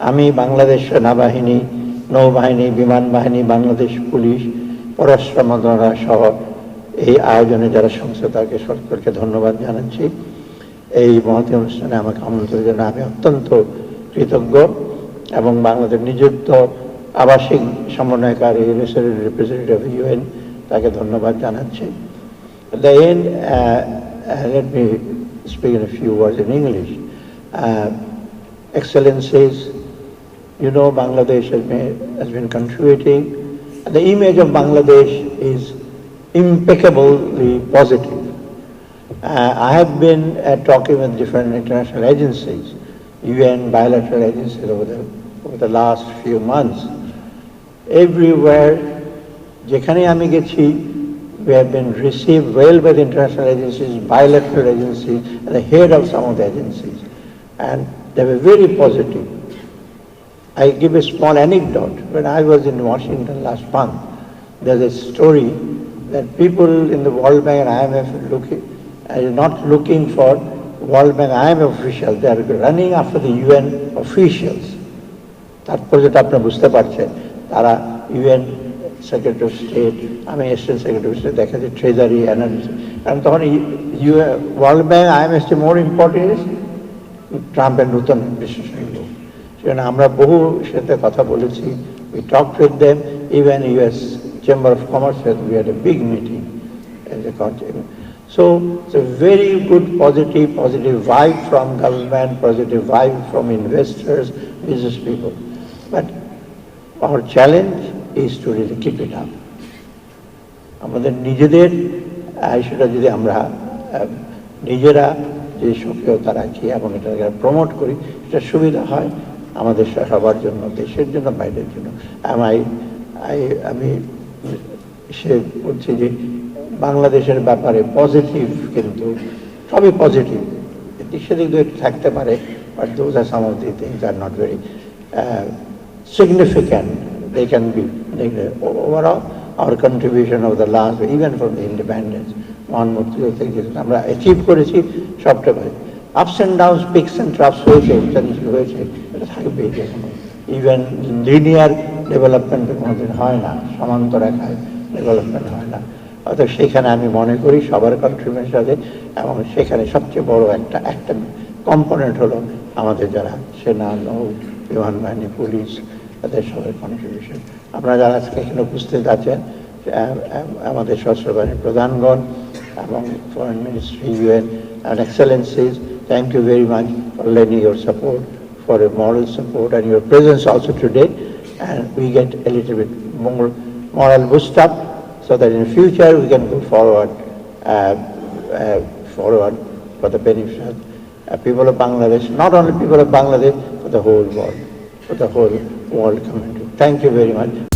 আমি বাংলাদেশ সেনাবাহিনী, নৌবাহিনী, বিমান বাহিনী, বাংলাদেশ পুলিশ, পররাষ্ট্র মন্ত্রণালয় সহ এই আয়োজনে যারা সংস্থা তাকে সরকারকে ধন্যবাদ জানাচ্ছি। এই মহতী অনুষ্ঠানে আমাকে আমন্ত্রণের জন্য আমি অত্যন্ত কৃতজ্ঞ এবং বাংলাদেশ নিযুক্ত আবাসিক সমন্বয়কারী রিপ্রেজেন্টেটিভ ইউএন তাকে ধন্যবাদ জানাচ্ছি। At the end, let me speak in a few words in English. Excellencies, you know Bangladesh has been contributing. The image of Bangladesh is impeccably positive. I have been talking with different international agencies, UN bilateral agencies over the last few months. Everywhere, যেখানে আমি গেছি, we have been received well by the international agencies, bilateral agencies, and the head of some of the agencies. And they were very positive. I give a small anecdote. When I was in Washington last month, there's a story that people in the World Bank and IMF are not looking for World Bank IMF officials. They are running after the UN officials. তারপর যেটা আপনি বুঝতে পারছেন, তারা UN Secretary of State, আমি Assistant Secretary of State, দেখা যায় treasury, energy, কারণ তখন world bank IMF more important ট্রাম্পের নতুন বিশ্লেষণ লোক। সেখানে আমরা বহু সাথে কথা বলেছি, we talked with them, even US Chamber of Commerce, we had a big meeting as a country. So it's a very good positive vibe from government, positive vibe from investors, business people. But our challenge is to really keep it up. আমাদের নিজেদের সেটা যদি আমরা নিজেরা যে সক্রিয়তা রাখি এবং এটাকে প্রমোট করি, সেটা সুবিধা হয় আমাদের সবার জন্য, দেশের জন্য, বাইরের জন্য। আমি সে বলছি যে বাংলাদেশের ব্যাপারে পজিটিভ, কিন্তু সবই পজিটিভ, এদিক সেদিক একটু থাকতে পারে, but those are some of the things are not very significant. They can be overall our contribution of the last, even from the independence, আমরা অ্যাচিভ করেছি সবটা ভাই। Ups and downs, peaks and traps হয়েছে, হয়েছে, এটা থাকবেই। Even linear development কোনোদিন হয় না, সমান্তরেখায় ডেভেলপমেন্ট হয় না। অর্থাৎ সেখানে আমি মনে করি সবার কন্ট্রিবিউশন আছে, এবং সেখানে সবচেয়ে বড় একটা কম্পোনেন্ট হলো আমাদের যারা সেনা, নৌ, বিমান বাহিনী, পুলিশ, তাদের সবার কন্ট্রিবিউশন। আপনারা যারা আজকে এখানে উপস্থিত আছেন, আমাদের সশস্ত্র বাহিনীর প্রধানগণ এবং foreign ministry, UN and excellencies, thank you very much for lending your support, for your moral support and your presence also today, and we get a little bit more moral boost up so that in future we can go forward for the benefit of people of Bangladesh, not only people of Bangladesh, but the whole world, community. Thank you very much.